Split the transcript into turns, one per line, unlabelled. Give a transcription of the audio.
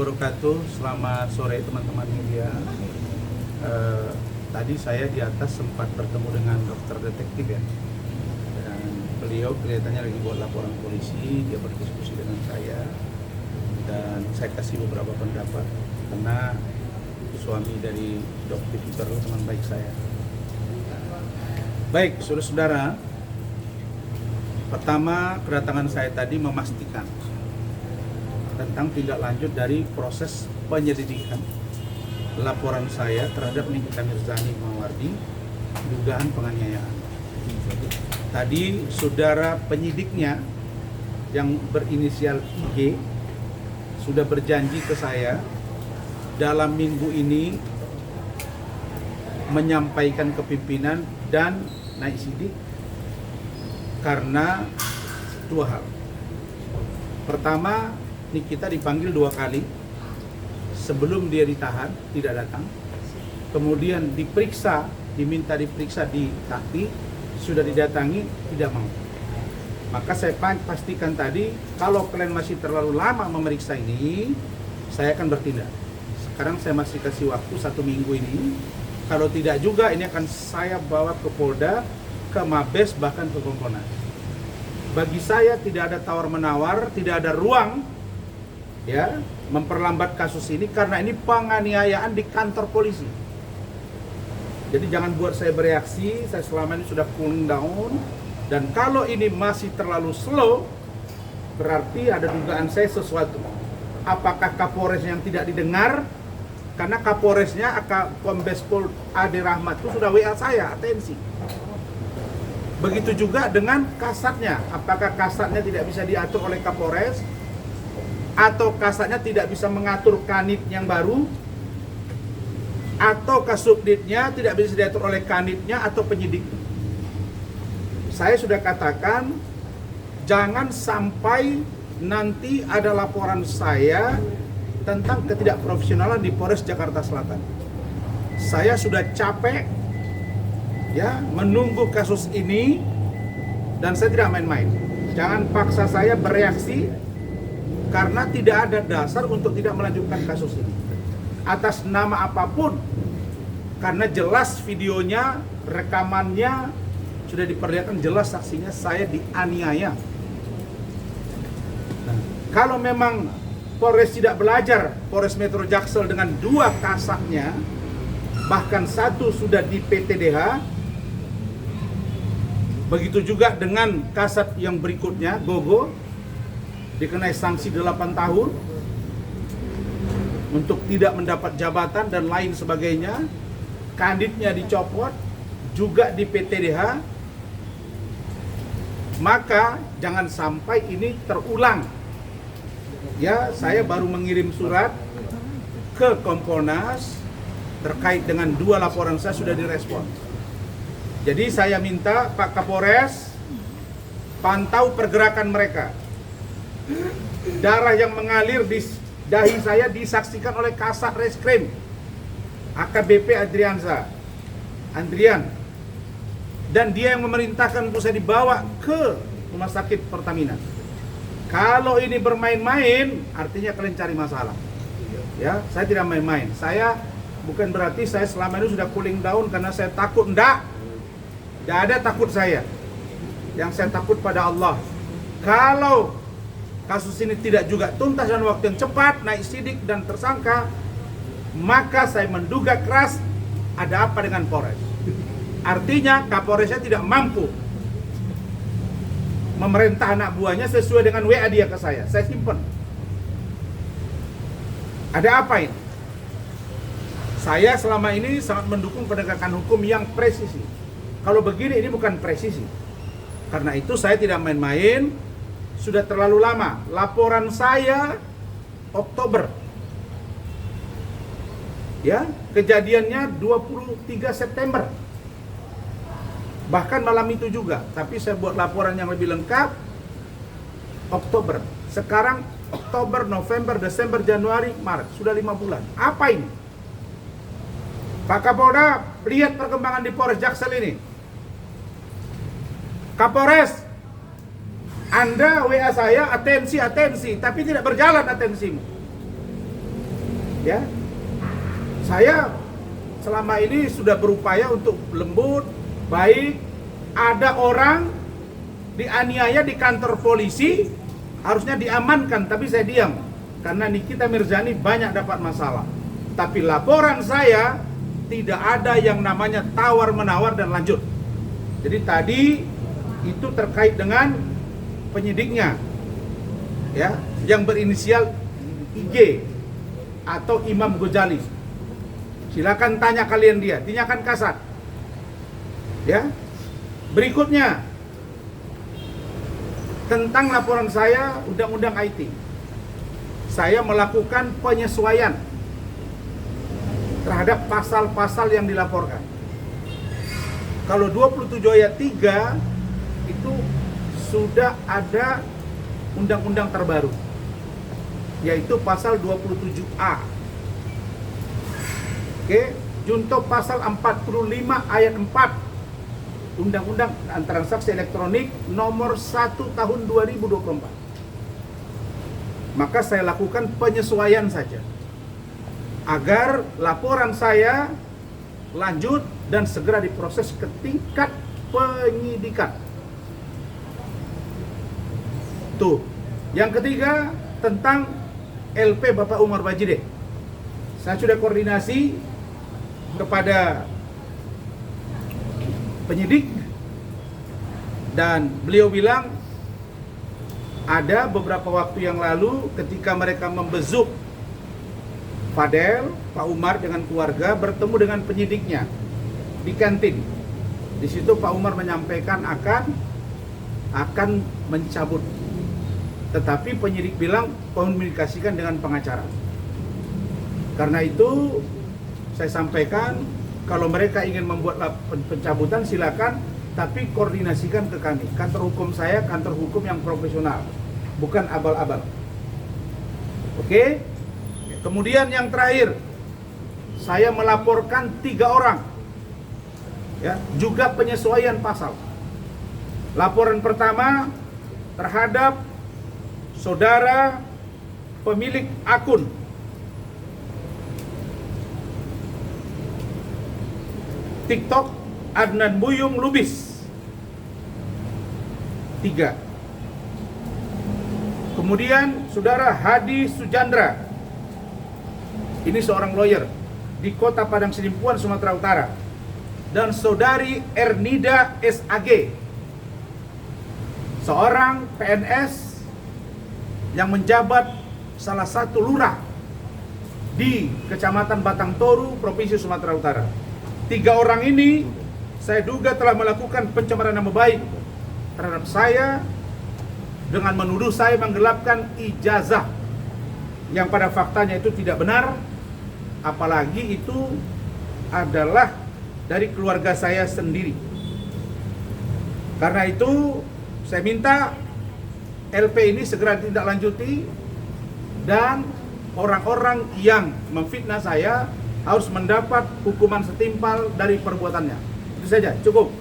wabarakatuh. Selamat sore teman-teman media. Tadi saya di atas sempat bertemu dengan dokter detektif ya. Dan beliau kelihatannya lagi buat laporan polisi, dia berdiskusi dengan saya. Dan saya kasih beberapa pendapat karena suami dari dokter itu adalah teman baik saya. Baik, saudara-saudara. Pertama, kedatangan saya tadi memastikan tentang tindak lanjut dari proses penyelidikan laporan saya terhadap Nikita Mirzani Mawardi dugaan penganiayaan. Tadi saudara penyidiknya yang berinisial IG sudah berjanji ke saya dalam minggu ini menyampaikan ke pimpinan dan naik sidik karena dua hal. Pertama, Nikita dipanggil 2 kali sebelum dia ditahan, tidak datang. Kemudian diminta diperiksa di TAPI, sudah didatangi, tidak mau. Maka saya pastikan tadi, kalau kalian masih terlalu lama memeriksa ini, saya akan bertindak. Sekarang saya masih kasih waktu 1 minggu ini. Kalau tidak juga, ini akan saya bawa ke Polda, ke Mabes, bahkan ke Kompolnas. Bagi saya tidak ada tawar-menawar, tidak ada ruang ya memperlambat kasus ini karena ini penganiayaan di kantor polisi. Jadi jangan buat saya bereaksi, saya selama ini sudah cooling down, dan kalau ini masih terlalu slow berarti ada dugaan saya sesuatu. Apakah Kapolres yang tidak didengar? Karena Kapolresnya Kombes Pol Ade Rahmat itu sudah WA saya, atensi. Begitu juga dengan kasatnya. Apakah kasatnya tidak bisa diatur oleh Kapolres? Atau kasatnya tidak bisa mengatur kanit yang baru? Atau kasubditnya tidak bisa diatur oleh kanitnya atau penyidik? Saya sudah katakan, jangan sampai nanti ada laporan saya tentang ketidakprofesionalan di Polres Jakarta Selatan. Saya sudah capek ya menunggu kasus ini dan saya tidak main-main. Jangan paksa saya bereaksi karena tidak ada dasar untuk tidak melanjutkan kasus ini atas nama apapun, karena jelas videonya, rekamannya sudah diperlihatkan jelas saksinya saya dianiaya. Nah, kalau memang Polres tidak belajar, Polres Metro Jaksel dengan 2 kasatnya, bahkan 1 sudah di PTDH, begitu juga dengan kasat yang berikutnya, Gogo, dikenai sanksi 8 tahun untuk tidak mendapat jabatan dan lain sebagainya. Kandidnya dicopot juga di PTDH. Maka jangan sampai ini terulang. Ya, saya baru mengirim surat ke Kompolnas terkait dengan 2 laporan saya sudah direspon. Jadi saya minta Pak Kapolres pantau pergerakan mereka. Darah yang mengalir di dahi saya disaksikan oleh Kasat Reskrim AKBP Andrian, dan dia yang memerintahkan untuk saya dibawa ke rumah sakit Pertamina. Kalau ini bermain-main, artinya kalian cari masalah. Ya, saya tidak main-main. Saya bukan berarti saya selama ini sudah cooling down karena saya takut. Tidak ada takut saya. Yang saya takut pada Allah. Kalau kasus ini tidak juga tuntas dalam waktu yang cepat, naik sidik dan tersangka, maka saya menduga keras ada apa dengan Polres. Artinya Kapolresnya tidak mampu memerintah anak buahnya sesuai dengan WA dia ke saya simpan. Ada apa ini? Saya selama ini sangat mendukung penegakan hukum yang presisi. Kalau begini ini bukan presisi. Karena itu saya tidak main-main. Sudah terlalu lama. Laporan saya Oktober. Ya, kejadiannya 23 September. Bahkan malam itu juga. Tapi saya buat laporan yang lebih lengkap Oktober. Sekarang Oktober, November, Desember, Januari, Maret. Sudah 5 bulan. Apa ini? Pak Kapolda, lihat perkembangan di Polres Jaksel ini. Kapolres, Anda WA saya atensi, tapi tidak berjalan atensimu. Ya, saya selama ini sudah berupaya untuk lembut, baik. Ada orang dianiaya di kantor polisi, harusnya diamankan, tapi saya diam karena Nikita Mirzani banyak dapat masalah. Tapi laporan saya tidak ada yang namanya tawar-menawar dan lanjut. Jadi tadi itu terkait dengan penyidiknya, ya, yang berinisial IG atau Imam Ghazali. Silakan tanya kalian dia, tanyakan Kasat. Ya. Berikutnya tentang laporan saya Undang-Undang IT. Saya melakukan penyesuaian terhadap pasal-pasal yang dilaporkan. Kalau 27 ayat 3 itu sudah ada undang-undang terbaru, yaitu pasal 27A. Oke, junto pasal 45 ayat 4 Undang-Undang Transaksi Elektronik nomor 1 tahun 2024. Maka saya lakukan penyesuaian saja agar laporan saya lanjut dan segera diproses ke tingkat penyidikan. Tuh. Yang ketiga tentang LP Bapak Umar Bajide. Saya sudah koordinasi kepada penyidik dan beliau bilang ada beberapa waktu yang lalu ketika mereka membezuk Fadel, Pak Umar dengan keluarga bertemu dengan penyidiknya di kantin. Di situ Pak Umar menyampaikan akan mencabut. Tetapi penyidik bilang komunikasikan dengan pengacara. Karena itu saya sampaikan kalau mereka ingin membuat pencabutan silakan, tapi koordinasikan ke kami. Kantor hukum saya kantor hukum yang profesional, bukan abal-abal. Oke? Kemudian yang terakhir, saya melaporkan 3 orang. Ya, juga penyesuaian pasal. Laporan pertama terhadap saudara pemilik akun TikTok Adnan Buyung Lubis 3. Kemudian saudara Hadi Sujandra, ini seorang lawyer di Kota Padang Sidimpuan, Sumatera Utara, dan saudari Ernida SAG, seorang PNS yang menjabat salah satu lurah di Kecamatan Batang Toru, Provinsi Sumatera Utara. 3 orang ini saya duga telah melakukan pencemaran nama baik terhadap saya dengan menuduh saya menggelapkan ijazah yang pada faktanya itu tidak benar, apalagi itu adalah dari keluarga saya sendiri. Karena itu saya minta LP ini segera ditindaklanjuti dan orang-orang yang memfitnah saya harus mendapat hukuman setimpal dari perbuatannya. Itu saja, cukup.